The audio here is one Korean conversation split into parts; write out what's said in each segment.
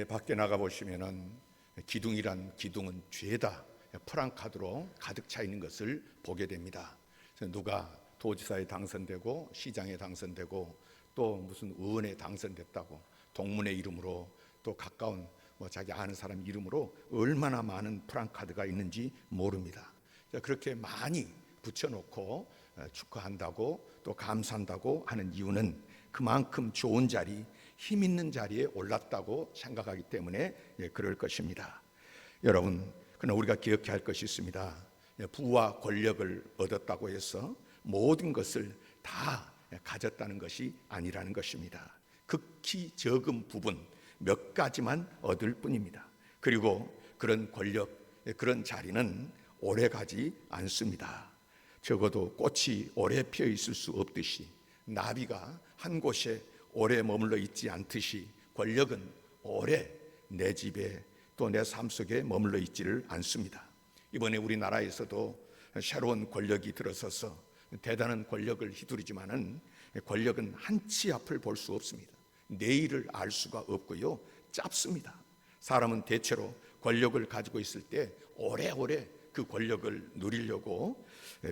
밖에 나가 보시면은 기둥은 죄다 프랑카드로 가득 차 있는 것을 보게 됩니다. 그래서 누가 도지사에 당선되고 시장에 당선되고 또 무슨 의원에 당선됐다고 동문의 이름으로 또 가까운 자기 아는 사람 이름으로 얼마나 많은 프랑카드가 있는지 모릅니다. 그렇게 많이 붙여놓고 축하한다고 또 감사한다고 하는 이유는 그만큼 좋은 자리, 힘 있는 자리에 올랐다고 생각하기 때문에 그럴 것입니다. 여러분, 그러나 우리가 기억해야 할 것이 있습니다. 부와 권력을 얻었다고 해서 모든 것을 다 가졌다는 것이 아니라는 것입니다. 극히 적은 부분 몇 가지만 얻을 뿐입니다. 그리고 그런 권력, 그런 자리는 오래 가지 않습니다. 적어도 꽃이 오래 피어 있을 수 없듯이, 나비가 한 곳에 오래 머물러 있지 않듯이 권력은 오래 내 집에 또 내 삶 속에 머물러 있지를 않습니다. 이번에 우리나라에서도 새로운 권력이 들어서서 대단한 권력을 휘두르지만은 권력은 한치 앞을 볼 수 없습니다. 내일을 알 수가 없고요, 짧습니다. 사람은 대체로 권력을 가지고 있을 때 오래오래 그 권력을 누리려고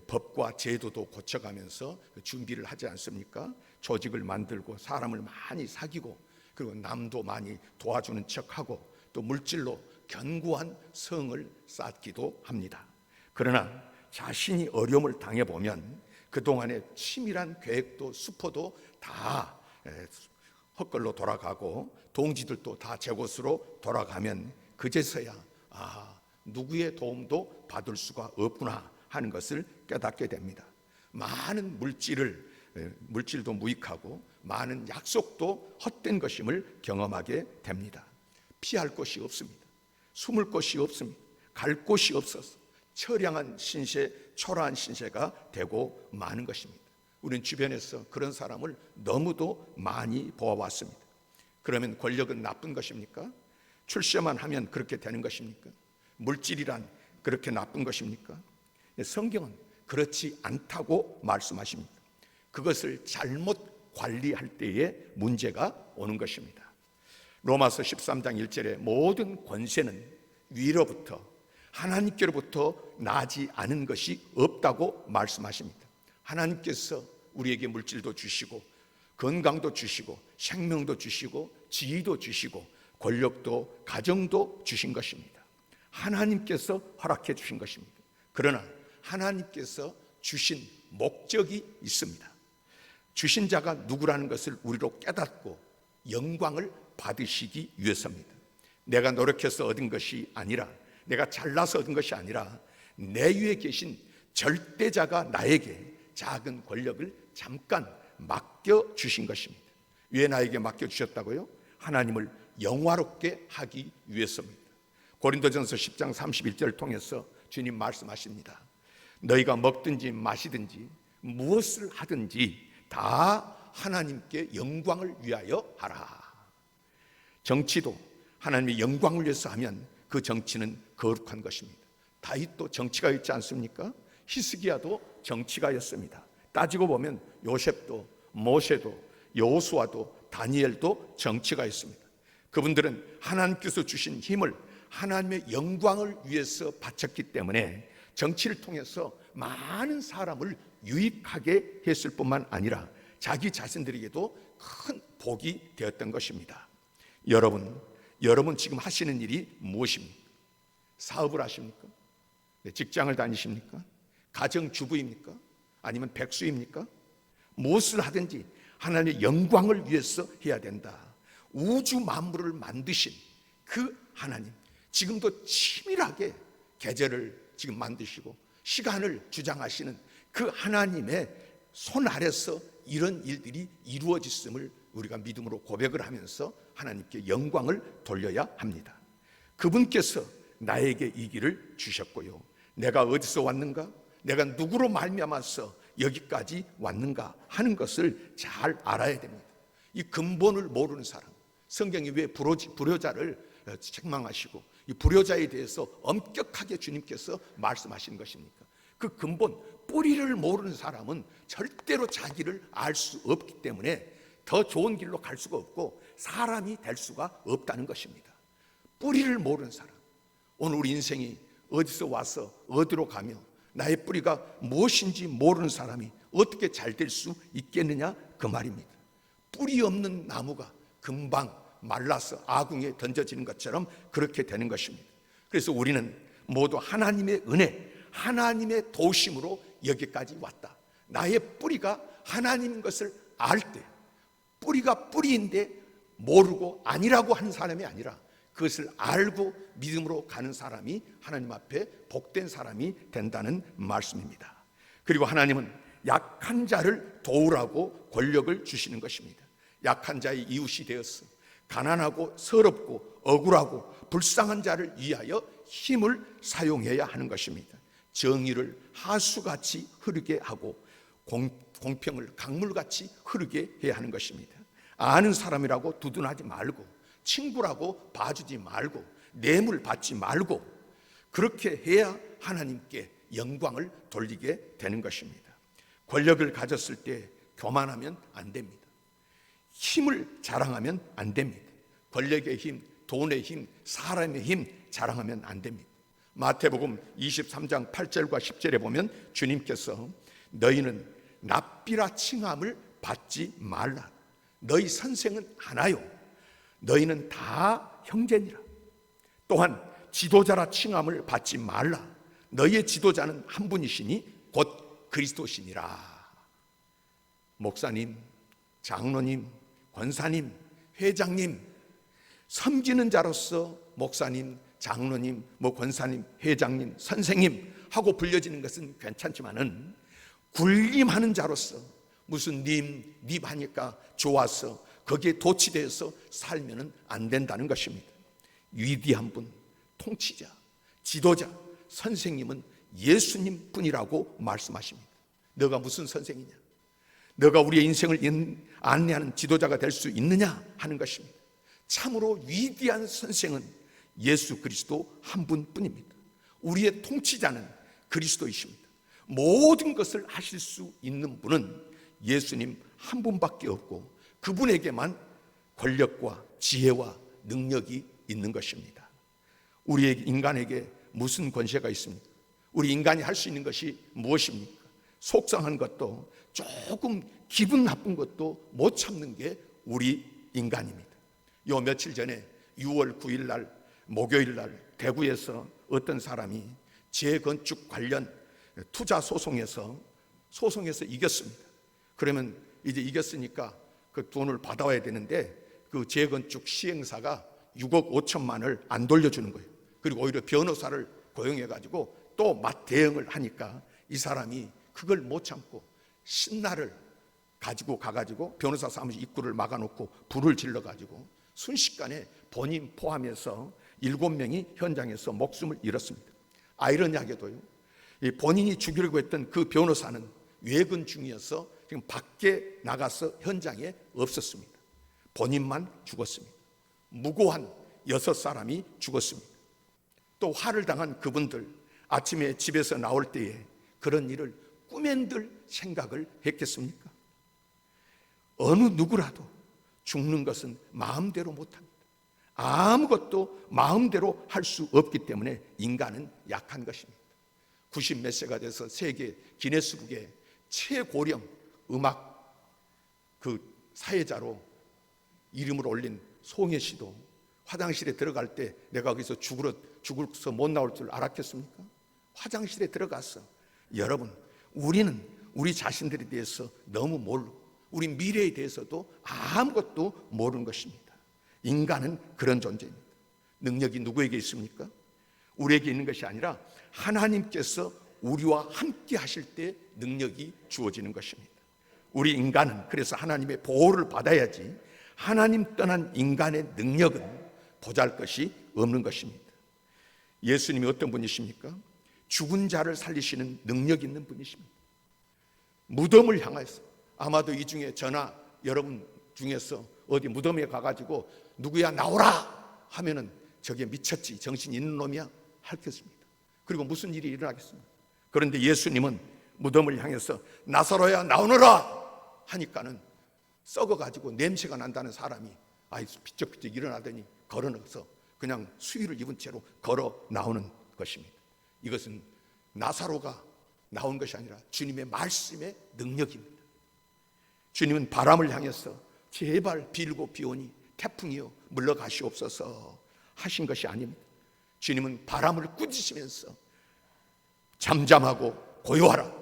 법과 제도도 고쳐가면서 준비를 하지 않습니까? 조직을 만들고 사람을 많이 사귀고 그리고 남도 많이 도와주는 척하고 또 물질로 견고한 성을 쌓기도 합니다. 그러나 자신이 어려움을 당해보면 그동안의 치밀한 계획도 수포도 다 헛걸로 돌아가고 동지들도 다 제 곳으로 돌아가면 그제서야 누구의 도움도 받을 수가 없구나 하는 것을 깨닫게 됩니다. 많은 물질도 무익하고 많은 약속도 헛된 것임을 경험하게 됩니다. 피할 곳이 없습니다. 숨을 곳이 없습니다. 갈 곳이 없어서 처량한 신세, 초라한 신세가 되고 마는 것입니다. 우리는 주변에서 그런 사람을 너무도 많이 보아왔습니다. 그러면 권력은 나쁜 것입니까? 출세만 하면 그렇게 되는 것입니까? 물질이란 그렇게 나쁜 것입니까? 성경은 그렇지 않다고 말씀하십니다. 그것을 잘못 관리할 때에 문제가 오는 것입니다. 로마서 13장 1절에 모든 권세는 위로부터 하나님께로부터 나지 않은 것이 없다고 말씀하십니다. 하나님께서 우리에게 물질도 주시고 건강도 주시고 생명도 주시고 지위도 주시고 권력도 가정도 주신 것입니다. 하나님께서 허락해 주신 것입니다. 그러나 하나님께서 주신 목적이 있습니다. 주신 자가 누구라는 것을 우리로 깨닫고 영광을 받으시기 위해서입니다. 내가 노력해서 얻은 것이 아니라, 내가 잘나서 얻은 것이 아니라 내 위에 계신 절대자가 나에게 작은 권력을 잠깐 맡겨주신 것입니다. 왜 나에게 맡겨주셨다고요? 하나님을 영화롭게 하기 위해서입니다. 고린도전서 10장 31절을 통해서 주님 말씀하십니다. 너희가 먹든지 마시든지 무엇을 하든지 다 하나님께 영광을 위하여 하라. 정치도 하나님의 영광을 위해서 하면 그 정치는 거룩한 것입니다. 다윗도 정치가 있지 않습니까? 히스기야도 정치가였습니다. 따지고 보면 요셉도 모세도 여호수아도 다니엘도 정치가 있습니다. 그분들은 하나님께서 주신 힘을 하나님의 영광을 위해서 바쳤기 때문에 정치를 통해서 많은 사람을 유익하게 했을 뿐만 아니라 자기 자신들에게도 큰 복이 되었던 것입니다. 여러분 지금 하시는 일이 무엇입니까? 사업을 하십니까? 직장을 다니십니까? 가정주부입니까? 아니면 백수입니까? 무엇을 하든지 하나님의 영광을 위해서 해야 된다. 우주 만물을 만드신 그 하나님, 지금도 치밀하게 계절을 지금 만드시고 시간을 주장하시는 그 하나님의 손 아래서 이런 일들이 이루어졌음을 우리가 믿음으로 고백을 하면서 하나님께 영광을 돌려야 합니다. 그분께서 나에게 이 길을 주셨고요, 내가 어디서 왔는가, 내가 누구로 말미암아서 여기까지 왔는가 하는 것을 잘 알아야 됩니다. 이 근본을 모르는 사람, 성경이 왜 불효자를 책망하시고 이 불효자에 대해서 엄격하게 주님께서 말씀하시는 것입니까? 그 근본, 뿌리를 모르는 사람은 절대로 자기를 알 수 없기 때문에 더 좋은 길로 갈 수가 없고 사람이 될 수가 없다는 것입니다. 뿌리를 모르는 사람, 오늘 우리 인생이 어디서 와서 어디로 가며 나의 뿌리가 무엇인지 모르는 사람이 어떻게 잘 될 수 있겠느냐, 그 말입니다. 뿌리 없는 나무가 금방 말라서 아궁이에 던져지는 것처럼 그렇게 되는 것입니다. 그래서 우리는 모두 하나님의 은혜, 하나님의 도우심으로 여기까지 왔다. 나의 뿌리가 하나님인 것을 알 때, 뿌리가 뿌리인데 모르고 아니라고 하는 사람이 아니라 그것을 알고 믿음으로 가는 사람이 하나님 앞에 복된 사람이 된다는 말씀입니다. 그리고 하나님은 약한 자를 도우라고 권력을 주시는 것입니다. 약한 자의 이웃이 되어서 가난하고 서럽고 억울하고 불쌍한 자를 위하여 힘을 사용해야 하는 것입니다. 정의를 하수같이 흐르게 하고 공평을 강물같이 흐르게 해야 하는 것입니다. 아는 사람이라고 두둔하지 말고, 친구라고 봐주지 말고, 뇌물 받지 말고, 그렇게 해야 하나님께 영광을 돌리게 되는 것입니다. 권력을 가졌을 때 교만하면 안 됩니다. 힘을 자랑하면 안 됩니다. 권력의 힘, 돈의 힘, 사람의 힘 자랑하면 안 됩니다. 마태복음 23장 8절과 10절에 보면 주님께서 너희는 납비라 칭함을 받지 말라. 너희 선생은 하나요. 너희는 다 형제니라. 또한 지도자라 칭함을 받지 말라. 너희의 지도자는 한 분이시니 곧 그리스도시니라. 목사님, 장로님, 권사님, 회장님, 섬기는 자로서 목사님, 장로님, 권사님, 회장님, 선생님 하고 불려지는 것은 괜찮지만은 군림하는 자로서 무슨 님 하니까 좋아서 거기에 도취되어서 살면은 안 된다는 것입니다. 위대한 분, 통치자, 지도자, 선생님은 예수님 뿐이라고 말씀하십니다. 너가 무슨 선생이냐? 너가 우리의 인생을 안내하는 지도자가 될 수 있느냐 하는 것입니다. 참으로 위대한 선생은 예수 그리스도 한 분뿐입니다. 우리의 통치자는 그리스도이십니다. 모든 것을 하실 수 있는 분은 예수님 한 분밖에 없고 그분에게만 권력과 지혜와 능력이 있는 것입니다. 우리 인간에게 무슨 권세가 있습니까? 우리 인간이 할 수 있는 것이 무엇입니까? 속상한 것도 조금 기분 나쁜 것도 못 참는 게 우리 인간입니다. 요 며칠 전에 6월 9일 날 목요일 날 대구에서 어떤 사람이 재건축 관련 투자 소송에서 이겼습니다. 그러면 이제 이겼으니까 그 돈을 받아와야 되는데 그 재건축 시행사가 6억 5천만을 안 돌려주는 거예요. 그리고 오히려 변호사를 고용해가지고 또 맞대응을 하니까 이 사람이 그걸 못 참고 신나를 가지고 가가지고 변호사 사무실 입구를 막아놓고 불을 질러가지고 순식간에 본인 포함해서 7명이 현장에서 목숨을 잃었습니다. 아이러니하게도요, 본인이 죽이려고 했던 그 변호사는 외근 중이어서 지금 밖에 나가서 현장에 없었습니다. 본인만 죽었습니다. 무고한 6사람이 죽었습니다. 또 화를 당한 그분들 아침에 집에서 나올 때에 그런 일을 꿈엔들 생각을 했겠습니까? 어느 누구라도 죽는 것은 마음대로 못합니다. 아무것도 마음대로 할 수 없기 때문에 인간은 약한 것입니다. 90몇 세가 돼서 세계 기네스북에 최고령 음악 그 사회자로 이름을 올린 송혜 씨도 화장실에 들어갈 때 내가 거기서 죽어서 못 나올 줄 알았겠습니까? 화장실에 들어갔어. 여러분, 우리는 우리 자신들에 대해서 너무 모르고 우리 미래에 대해서도 아무것도 모르는 것입니다. 인간은 그런 존재입니다. 능력이 누구에게 있습니까? 우리에게 있는 것이 아니라 하나님께서 우리와 함께 하실 때 능력이 주어지는 것입니다. 우리 인간은 그래서 하나님의 보호를 받아야지 하나님 떠난 인간의 능력은 보잘것이 없는 것입니다. 예수님이 어떤 분이십니까? 죽은 자를 살리시는 능력 있는 분이십니다. 무덤을 향해서 아마도 이 중에 저나 여러분 중에서 어디 무덤에 가가지고 누구야 나오라 하면은 저게 미쳤지 정신 있는 놈이야 할겠습니다. 그리고 무슨 일이 일어나겠습니까? 그런데 예수님은 무덤을 향해서 나사로야 나오너라 하니까는 썩어가지고 냄새가 난다는 사람이 비쩍비쩍 일어나더니 걸어 넣어서 그냥 수의를 입은 채로 걸어 나오는 것입니다. 이것은 나사로가 나온 것이 아니라 주님의 말씀의 능력입니다. 주님은 바람을 향해서 제발 빌고 비오니 태풍이여 물러가시옵소서 하신 것이 아닙니다. 주님은 바람을 꾸짖으면서 잠잠하고 고요하라.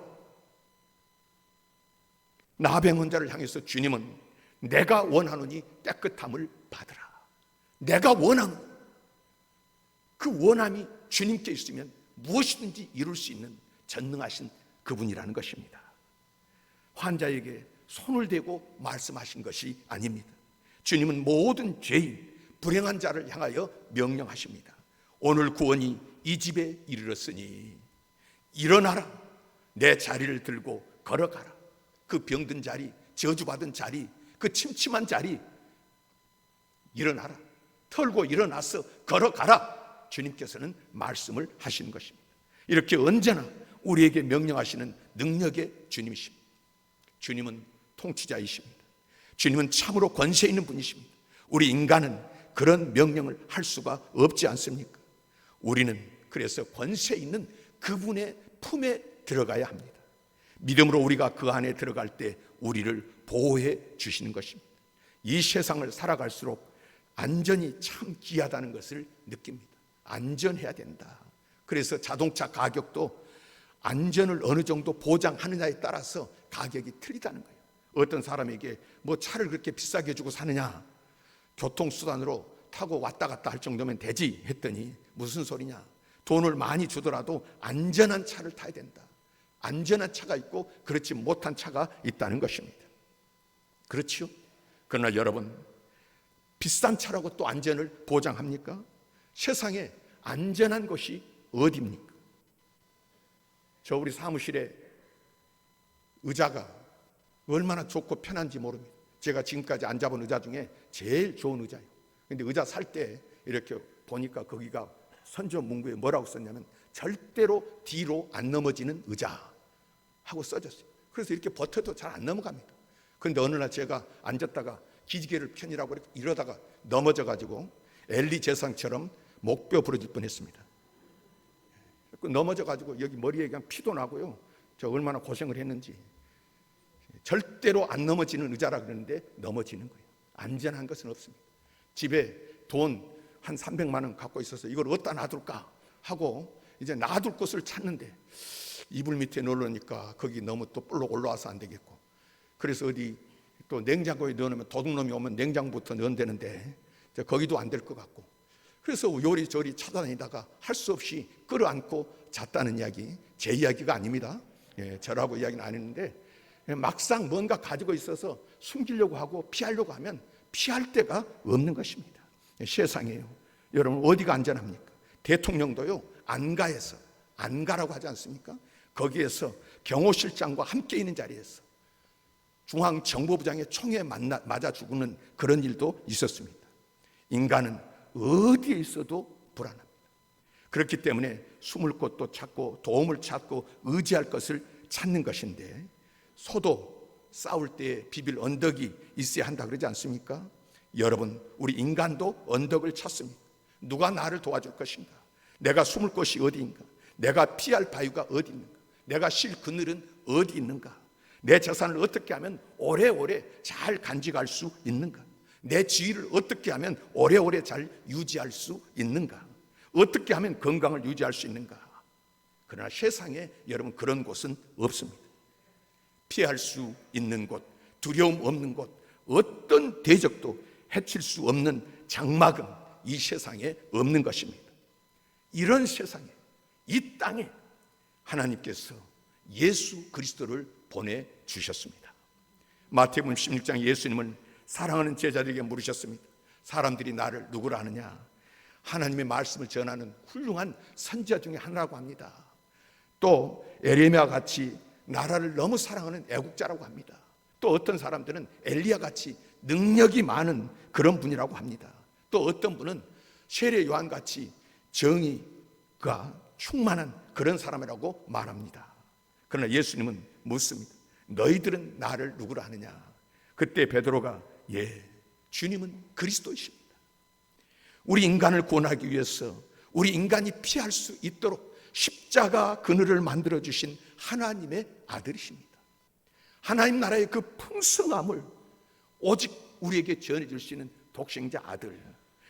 나병 환자를 향해서 주님은 내가 원하노니 깨끗함을 받으라. 내가 원하노니, 그 원함이 주님께 있으면 무엇이든지 이룰 수 있는 전능하신 그분이라는 것입니다. 환자에게 손을 대고 말씀하신 것이 아닙니다. 주님은 모든 죄인, 불행한 자를 향하여 명령하십니다. 오늘 구원이 이 집에 이르렀으니 일어나라. 내 자리를 들고 걸어가라. 그 병든 자리, 저주받은 자리, 그 침침한 자리 일어나라. 털고 일어나서 걸어가라. 주님께서는 말씀을 하시는 것입니다. 이렇게 언제나 우리에게 명령하시는 능력의 주님이십니다. 주님은 통치자이십니다. 주님은 참으로 권세 있는 분이십니다. 우리 인간은 그런 명령을 할 수가 없지 않습니까? 우리는 그래서 권세 있는 그분의 품에 들어가야 합니다. 믿음으로 우리가 그 안에 들어갈 때 우리를 보호해 주시는 것입니다. 이 세상을 살아갈수록 안전이 참 귀하다는 것을 느낍니다. 안전해야 된다. 그래서 자동차 가격도 안전을 어느 정도 보장하느냐에 따라서 가격이 틀리다는 거예요. 어떤 사람에게 뭐 차를 그렇게 비싸게 주고 사느냐, 교통수단으로 타고 왔다 갔다 할 정도면 되지 했더니 무슨 소리냐, 돈을 많이 주더라도 안전한 차를 타야 된다. 안전한 차가 있고 그렇지 못한 차가 있다는 것입니다. 그렇지요? 그러나 여러분, 비싼 차라고 또 안전을 보장합니까? 세상에 안전한 곳이 어디입니까? 저 우리 사무실에 의자가 얼마나 좋고 편한지 모릅니다. 제가 지금까지 앉아본 의자 중에 제일 좋은 의자예요. 근데 의자 살 때 이렇게 보니까 거기가 선조 문구에 뭐라고 썼냐면 절대로 뒤로 안 넘어지는 의자 하고 써졌어요. 그래서 이렇게 버텨도 잘 안 넘어갑니다. 그런데 어느 날 제가 앉았다가 기지개를 펴니라고 이러다가 넘어져가지고 엘리 제사장처럼 목뼈 부러질 뻔했습니다. 넘어져가지고 여기 머리에 그냥 피도 나고요. 저 얼마나 고생을 했는지. 절대로 안 넘어지는 의자라 그러는데 넘어지는 거예요. 안전한 것은 없습니다. 집에 돈 한 300만 원 갖고 있어서 이걸 어디다 놔둘까 하고 이제 놔둘 곳을 찾는데 이불 밑에 넣으니까 거기 너무 또 볼록 올라와서 안 되겠고, 그래서 어디 또 냉장고에 넣어놓으면 도둑놈이 오면 냉장고부터 넣은다는데 거기도 안 될 것 같고, 그래서 요리조리 찾아다니다가 할 수 없이 끌어안고 잤다는 이야기, 제 이야기가 아닙니다. 저라고 이야기는 안 했는데 막상 뭔가 가지고 있어서 숨기려고 하고 피하려고 하면 피할 데가 없는 것입니다. 세상이에요. 여러분, 어디가 안전합니까? 대통령도요, 안가에서, 안가라고 하지 않습니까? 거기에서 경호실장과 함께 있는 자리에서 중앙정보부장의 총에 맞아 죽는 그런 일도 있었습니다. 인간은 어디에 있어도 불안합니다. 그렇기 때문에 숨을 곳도 찾고 도움을 찾고 의지할 것을 찾는 것인데, 소도 싸울 때 비빌 언덕이 있어야 한다 그러지 않습니까? 여러분, 우리 인간도 언덕을 찾습니다. 누가 나를 도와줄 것인가? 내가 숨을 곳이 어디인가? 내가 피할 바위가 어디 있는가? 내가 쉴 그늘은 어디 있는가? 내 재산을 어떻게 하면 오래오래 잘 간직할 수 있는가? 내 지위를 어떻게 하면 오래오래 잘 유지할 수 있는가? 어떻게 하면 건강을 유지할 수 있는가? 그러나 세상에 여러분, 그런 곳은 없습니다. 피할 수 있는 곳, 두려움 없는 곳, 어떤 대적도 해칠 수 없는 장막은 이 세상에 없는 것입니다. 이런 세상에, 이 땅에 하나님께서 예수 그리스도를 보내주셨습니다. 마태복음 16장 예수님은 사랑하는 제자들에게 물으셨습니다. 사람들이 나를 누구라 하느냐? 하나님의 말씀을 전하는 훌륭한 선지자 중에 하나라고 합니다. 또 에레미야 같이 나라를 너무 사랑하는 애국자라고 합니다. 또 어떤 사람들은 엘리야 같이 능력이 많은 그런 분이라고 합니다. 또 어떤 분은 세례 요한 같이 정의가 충만한 그런 사람이라고 말합니다. 그러나 예수님은 묻습니다. 너희들은 나를 누구라 하느냐? 그때 베드로가 주님은 그리스도이십니다. 우리 인간을 구원하기 위해서 우리 인간이 피할 수 있도록 십자가 그늘을 만들어주신 하나님의 아들이십니다. 하나님 나라의 그 풍성함을 오직 우리에게 전해줄 수 있는 독생자 아들,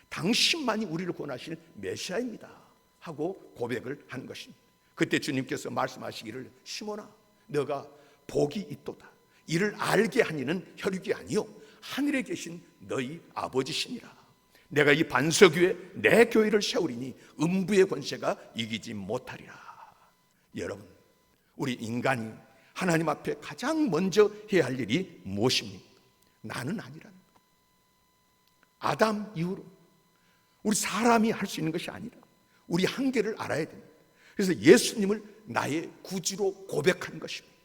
당신만이 우리를 구원하실 메시아입니다 하고 고백을 한 것입니다. 그때 주님께서 말씀하시기를, 시몬아, 너가 복이 있도다. 이를 알게 하니는 혈육이 아니요 하늘에 계신 너희 아버지시니라. 내가 이 반석 위에 내 교회를 세우리니 음부의 권세가 이기지 못하리라. 여러분, 우리 인간이 하나님 앞에 가장 먼저 해야 할 일이 무엇입니까? 나는 아니라는 것. 아담 이후로 우리 사람이 할 수 있는 것이 아니라 우리 한계를 알아야 됩니다. 그래서 예수님을 나의 구주로 고백한 것입니다.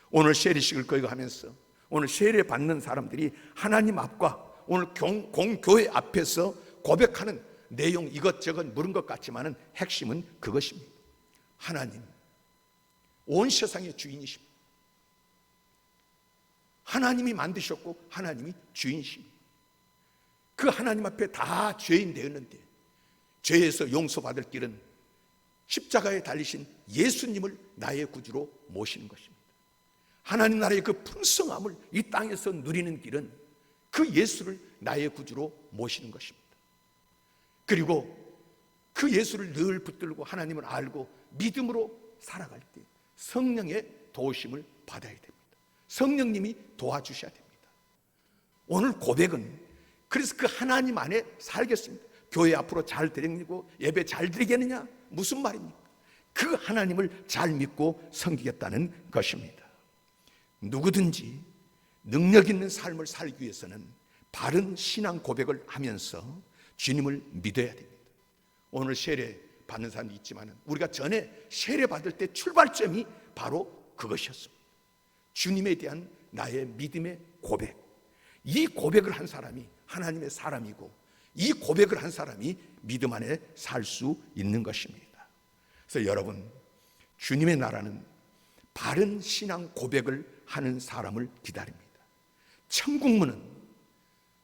오늘 세례식을 거행하면서 오늘 세례 받는 사람들이 하나님 앞과 오늘 공교회 앞에서 고백하는 내용 이것저것 물은 것 같지만은 핵심은 그것입니다. 하나님, 온 세상의 주인이십니다. 하나님이 만드셨고 하나님이 주인이십니다. 그 하나님 앞에 다 죄인 되었는데 죄에서 용서받을 길은 십자가에 달리신 예수님을 나의 구주로 모시는 것입니다. 하나님 나라의 그 풍성함을 이 땅에서 누리는 길은 그 예수를 나의 구주로 모시는 것입니다. 그리고 그 예수를 늘 붙들고 하나님을 알고 믿음으로 살아갈 때 성령의 도우심을 받아야 됩니다. 성령님이 도와주셔야 됩니다. 오늘 고백은 그래서 그 하나님 안에 살겠습니다. 교회 앞으로 잘 드리고 예배 잘 드리겠느냐? 무슨 말입니까? 그 하나님을 잘 믿고 섬기겠다는 것입니다. 누구든지 능력 있는 삶을 살기 위해서는 바른 신앙 고백을 하면서 주님을 믿어야 됩니다. 오늘 세례 받는 사람이 있지만 우리가 전에 세례 받을 때 출발점이 바로 그것이었습니다. 주님에 대한 나의 믿음의 고백. 이 고백을 한 사람이 하나님의 사람이고 이 고백을 한 사람이 믿음 안에 살 수 있는 것입니다. 그래서 여러분, 주님의 나라는 바른 신앙 고백을 하는 사람을 기다립니다. 천국문은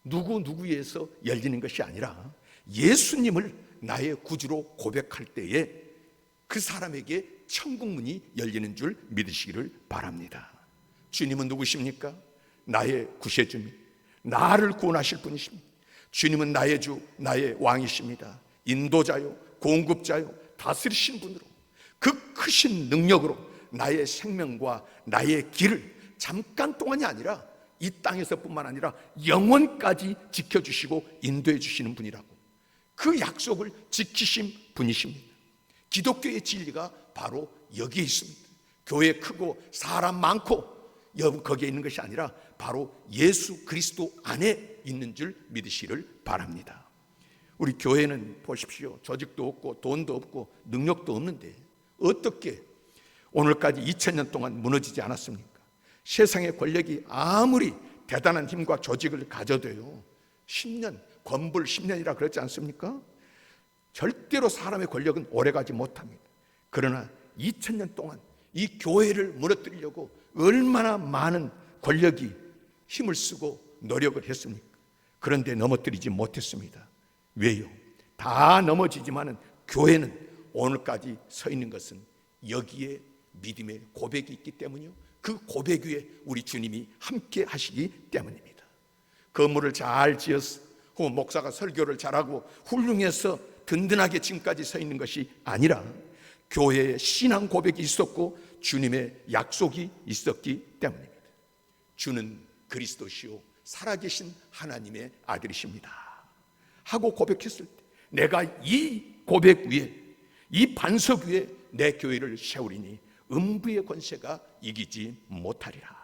누구에서 열리는 것이 아니라 예수님을 나의 구주로 고백할 때에 그 사람에게 천국문이 열리는 줄 믿으시기를 바랍니다. 주님은 누구십니까? 나의 구세주님, 나를 구원하실 분이십니다. 주님은 나의 주, 나의 왕이십니다. 인도자요, 공급자요, 다스리신 분으로 그 크신 능력으로 나의 생명과 나의 길을 잠깐 동안이 아니라 이 땅에서뿐만 아니라 영원까지 지켜주시고 인도해 주시는 분이라고, 그 약속을 지키신 분이십니다. 기독교의 진리가 바로 여기에 있습니다. 교회 크고 사람 많고 거기에 있는 것이 아니라 바로 예수 그리스도 안에 있는 줄 믿으시기를 바랍니다. 우리 교회는 보십시오. 조직도 없고 돈도 없고 능력도 없는데 어떻게 오늘까지 2000년 동안 무너지지 않았습니까? 세상의 권력이 아무리 대단한 힘과 조직을 가져도요 10년, 건불 10년이라 그렇지 않습니까? 절대로 사람의 권력은 오래가지 못합니다. 그러나 2000년 동안 이 교회를 무너뜨리려고 얼마나 많은 권력이 힘을 쓰고 노력을 했습니까? 그런데 넘어뜨리지 못했습니다. 왜요? 다 넘어지지만은 교회는 오늘까지 서 있는 것은 여기에 믿음의 고백이 있기 때문이요, 그 고백 위에 우리 주님이 함께 하시기 때문입니다. 건물을 잘 지어서 혹은 목사가 설교를 잘하고 훌륭해서 든든하게 지금까지 서 있는 것이 아니라 교회에 신앙 고백이 있었고 주님의 약속이 있었기 때문입니다. 주는 그리스도시요 살아계신 하나님의 아들이십니다 하고 고백했을 때 내가 이 고백 위에, 이 반석 위에 내 교회를 세우리니 음부의 권세가 이기지 못하리라.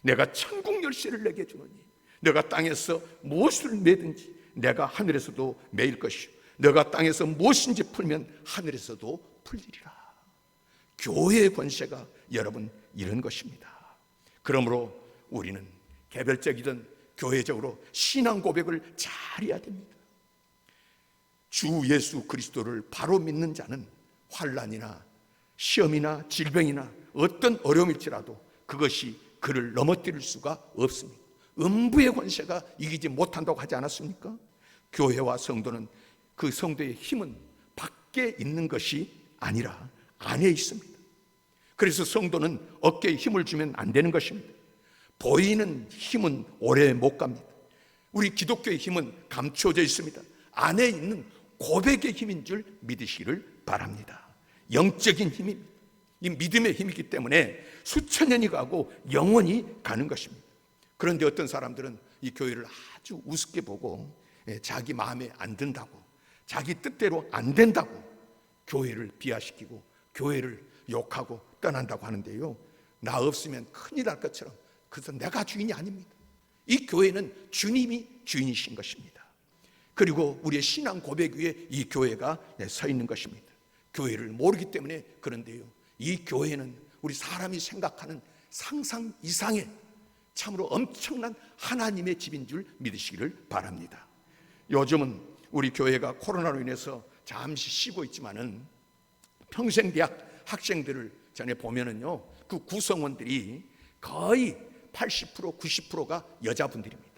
내가 천국 열쇠를 내게 주노니 내가 땅에서 무엇을 매든지 내가 하늘에서도 매일 것이요 내가 땅에서 무엇인지 풀면 하늘에서도 풀리리라. 교회의 권세가 여러분 이런 것입니다. 그러므로 우리는 개별적이든 교회적으로 신앙 고백을 잘해야 됩니다. 주 예수 그리스도를 바로 믿는 자는 환난이나 시험이나 질병이나 어떤 어려움일지라도 그것이 그를 넘어뜨릴 수가 없습니다. 음부의 권세가 이기지 못한다고 하지 않았습니까? 교회와 성도는 그 성도의 힘은 밖에 있는 것이 아니라 안에 있습니다. 그래서 성도는 어깨에 힘을 주면 안 되는 것입니다. 보이는 힘은 오래 못 갑니다. 우리 기독교의 힘은 감춰져 있습니다. 안에 있는 고백의 힘인 줄 믿으시기를 바랍니다. 영적인 힘입니다. 이 믿음의 힘이기 때문에 수천 년이 가고 영원히 가는 것입니다. 그런데 어떤 사람들은 이 교회를 아주 우습게 보고 자기 마음에 안 든다고, 자기 뜻대로 안 된다고 교회를 비하시키고 교회를 욕하고 떠난다고 하는데요, 나 없으면 큰일 날 것처럼, 그래서 내가 주인이 아닙니다. 이 교회는 주님이 주인이신 것입니다. 그리고 우리의 신앙 고백 위에 이 교회가 서 있는 것입니다. 교회를 모르기 때문에 그런데요, 이 교회는 우리 사람이 생각하는 상상 이상의 참으로 엄청난 하나님의 집인 줄 믿으시기를 바랍니다. 요즘은 우리 교회가 코로나로 인해서 잠시 쉬고 있지만은 평생대학 학생들을 전에 보면은요, 그 구성원들이 거의 80%, 90%가 여자분들입니다.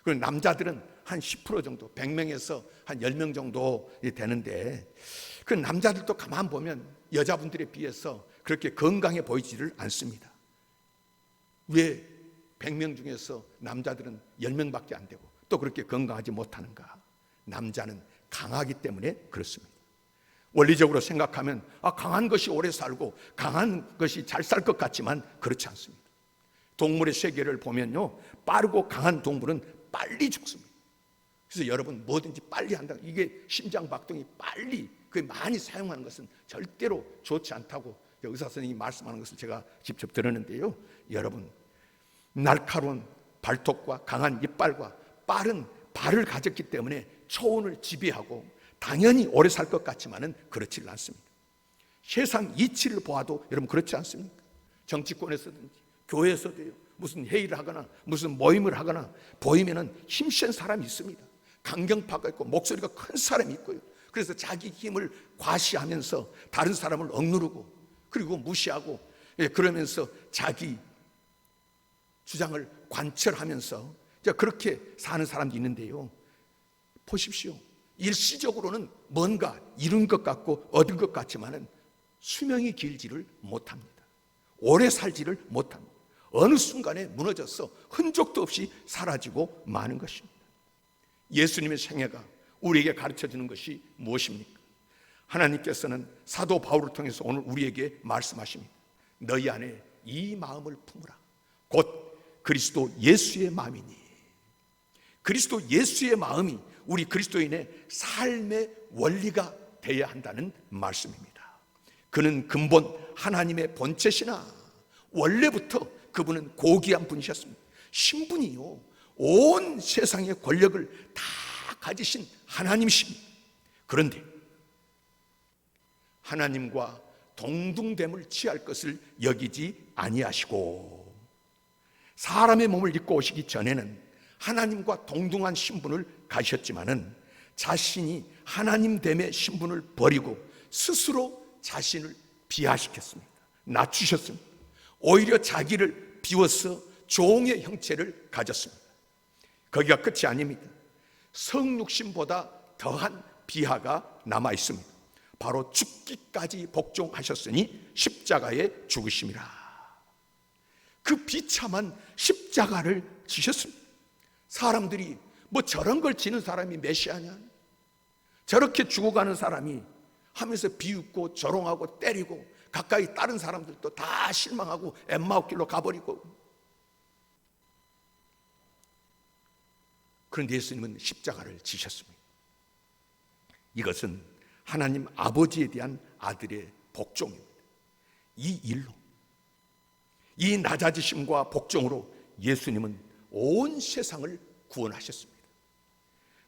그리고 남자들은 한 10% 정도, 100명에서 한 10명 정도 되는데, 그 남자들도 가만 보면 여자분들에 비해서 그렇게 건강해 보이지를 않습니다. 왜 100명 중에서 남자들은 10명밖에 안 되고 또 그렇게 건강하지 못하는가? 남자는 강하기 때문에 그렇습니다. 원리적으로 생각하면 강한 것이 오래 살고 강한 것이 잘 살 것 같지만 그렇지 않습니다. 동물의 세계를 보면요, 빠르고 강한 동물은 빨리 죽습니다. 그래서 여러분, 뭐든지 빨리 한다. 이게 심장 박동이 빨리, 그 많이 사용하는 것은 절대로 좋지 않다고 의사 선생님이 말씀하는 것을 제가 직접 들었는데요, 여러분, 날카로운 발톱과 강한 이빨과 빠른 발을 가졌기 때문에 초원을 지배하고 당연히 오래 살 것 같지만은 그렇지는 않습니다. 세상 이치를 보아도 여러분 그렇지 않습니까? 정치권에서든지 교회에서도요, 무슨 회의를 하거나 무슨 모임을 하거나 보이면은 힘센 사람이 있습니다. 강경파가 있고 목소리가 큰 사람이 있고요. 그래서 자기 힘을 과시하면서 다른 사람을 억누르고 그리고 무시하고, 그러면서 자기 주장을 관철하면서 그렇게 사는 사람도 있는데요, 보십시오. 일시적으로는 뭔가 이룬 것 같고 얻은 것 같지만은 수명이 길지를 못합니다. 오래 살지를 못합니다. 어느 순간에 무너져서 흔적도 없이 사라지고 마는 것입니다. 예수님의 생애가 우리에게 가르쳐주는 것이 무엇입니까? 하나님께서는 사도 바울을 통해서 오늘 우리에게 말씀하십니다. 너희 안에 이 마음을 품으라. 곧 그리스도 예수의 마음이니. 그리스도 예수의 마음이 우리 그리스도인의 삶의 원리가 되어야 한다는 말씀입니다. 그는 근본 하나님의 본체시나 원래부터 그분은 고귀한 분이셨습니다. 신분이요, 온 세상의 권력을 다 가지신 하나님이십니다. 그런데 하나님과 동등됨을 취할 것을 여기지 아니하시고, 사람의 몸을 입고 오시기 전에는 하나님과 동등한 신분을 가셨지만은 자신이 하나님됨의 신분을 버리고 스스로 자신을 비하시켰습니다. 낮추셨습니다. 오히려 자기를 비워서 종의 형체를 가졌습니다. 거기가 끝이 아닙니다. 성육신보다 더한 비하가 남아 있습니다. 바로 죽기까지 복종하셨으니 십자가에 죽으심이라. 그 비참한 십자가를 지셨습니다. 사람들이 뭐 저런 걸 지는 사람이 메시아냐, 저렇게 죽어가는 사람이 하면서 비웃고 조롱하고 때리고 가까이 다른 사람들도 다 실망하고 엠마오길로 가버리고, 그런데 예수님은 십자가를 지셨습니다. 이것은 하나님 아버지에 대한 아들의 복종입니다. 이 일로, 이 낮아지심과 복종으로 예수님은 온 세상을 구원하셨습니다.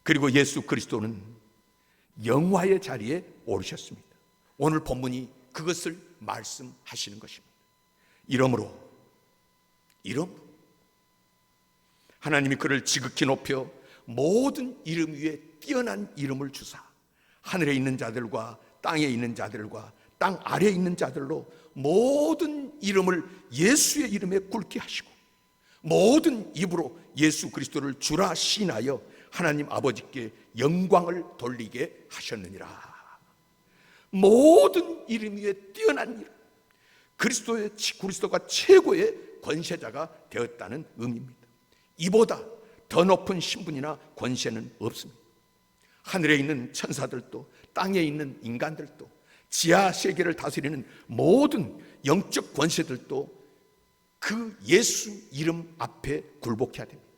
그리고 예수 그리스도는 영화의 자리에 오르셨습니다. 오늘 본문이 그것을 말씀하시는 것입니다. 이러므로 하나님이 그를 지극히 높여 모든 이름 위에 뛰어난 이름을 주사 하늘에 있는 자들과 땅에 있는 자들과 땅 아래에 있는 자들로 모든 이름을 예수의 이름에 꿇게 하시고 모든 입으로 예수 그리스도를 주라 시인하여 하나님 아버지께 영광을 돌리게 하셨느니라. 모든 이름 위에 뛰어난 이름, 그리스도가 최고의 권세자가 되었다는 의미입니다. 이보다 더 높은 신분이나 권세는 없습니다. 하늘에 있는 천사들도 땅에 있는 인간들도 지하 세계를 다스리는 모든 영적 권세들도 그 예수 이름 앞에 굴복해야 됩니다.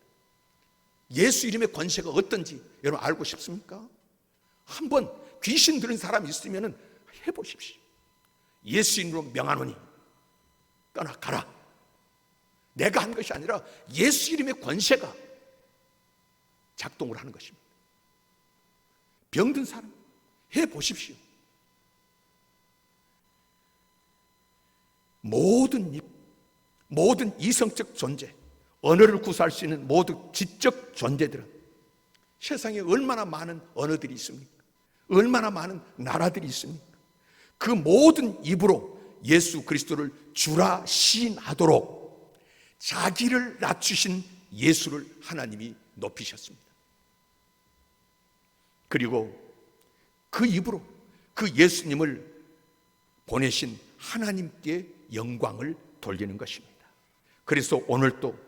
예수 이름의 권세가 어떤지 여러분 알고 싶습니까? 한번 귀신 들은 사람이 있으면 해보십시오. 예수 이름으로 명하노니 떠나가라. 내가 한 것이 아니라 예수 이름의 권세가 작동을 하는 것입니다. 병든 사람 해보십시오. 모든 이성적 존재, 언어를 구사할 수 있는 모든 지적 존재들은 세상에 얼마나 많은 언어들이 있습니까? 얼마나 많은 나라들이 있습니까? 그 모든 입으로 예수 그리스도를 주라 시인하도록 자기를 낮추신 예수를 하나님이 높이셨습니다. 그리고 그 입으로 그 예수님을 보내신 하나님께 영광을 돌리는 것입니다. 그래서 오늘도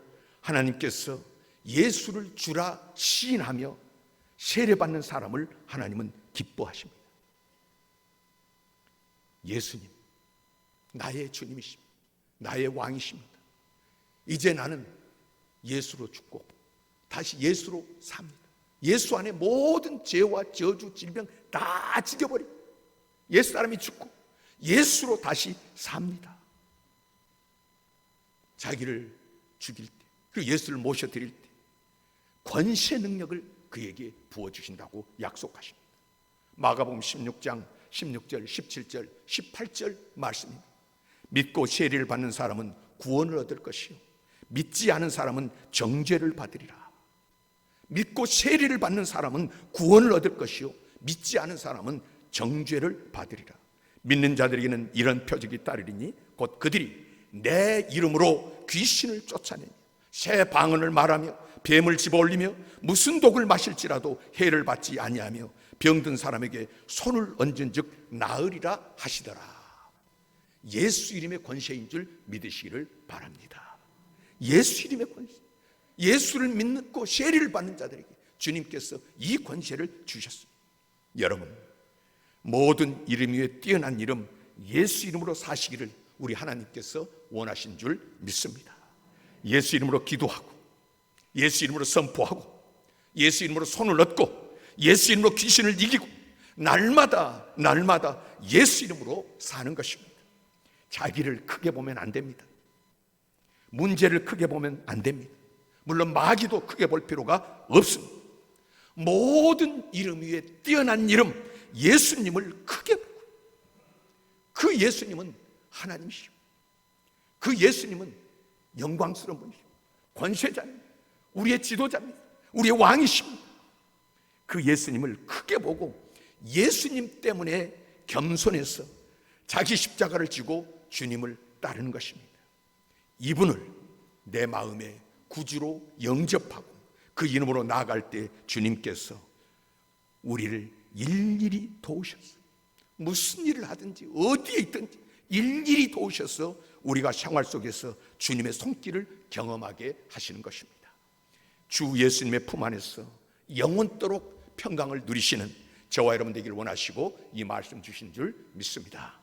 하나님께서 예수를 주라 시인하며 세례받는 사람을 하나님은 기뻐하십니다. 예수님, 나의 주님이십니다. 나의 왕이십니다. 이제 나는 예수로 죽고 다시 예수로 삽니다. 예수 안에 모든 죄와 저주, 질병 다 죽여버리고 예수 사람이 죽고 예수로 다시 삽니다. 자기를 죽일 때, 그리고 예수를 모셔드릴 때 권세 능력을 그에게 부어주신다고 약속하십니다. 마가복음 16장 16절, 17절, 18절 말씀입니다. 믿고 세례를 받는 사람은 구원을 얻을 것이요 믿지 않은 사람은 정죄를 받으리라. 믿고 세례를 받는 사람은 구원을 얻을 것이요 믿지 않은 사람은 정죄를 받으리라. 믿는 자들에게는 이런 표적이 따르리니 곧 그들이 내 이름으로 귀신을 쫓아내며 새 방언을 말하며 뱀을 집어올리며 무슨 독을 마실지라도 해를 받지 아니하며 병든 사람에게 손을 얹은 즉 나으리라 하시더라. 예수 이름의 권세인 줄 믿으시기를 바랍니다. 예수 이름의 권세, 예수를 믿고 세례를 받는 자들에게 주님께서 이 권세를 주셨습니다. 여러분, 모든 이름 위에 뛰어난 이름 예수 이름으로 사시기를 우리 하나님께서 원하신 줄 믿습니다. 예수 이름으로 기도하고 예수 이름으로 선포하고 예수 이름으로 손을 얻고 예수 이름으로 귀신을 이기고 날마다 예수 이름으로 사는 것입니다. 자기를 크게 보면 안 됩니다. 문제를 크게 보면 안 됩니다. 물론 마귀도 크게 볼 필요가 없습니다. 모든 이름 위에 뛰어난 이름 예수님을 크게 보고 그 예수님은 하나님이시고 그 예수님은 영광스러운 분이시고 권세자입니다. 우리의 지도자입니다. 우리의 왕이십니다. 그 예수님을 크게 보고 예수님 때문에 겸손해서 자기 십자가를 지고 주님을 따르는 것입니다. 이분을 내 마음의 구주로 영접하고 그 이름으로 나아갈 때 주님께서 우리를 일일이 도우셨어요. 무슨 일을 하든지 어디에 있든지 일일이 도우셔서 우리가 생활 속에서 주님의 손길을 경험하게 하시는 것입니다. 주 예수님의 품 안에서 영원토록 평강을 누리시는 저와 여러분 되기를 원하시고 이 말씀 주신 줄 믿습니다.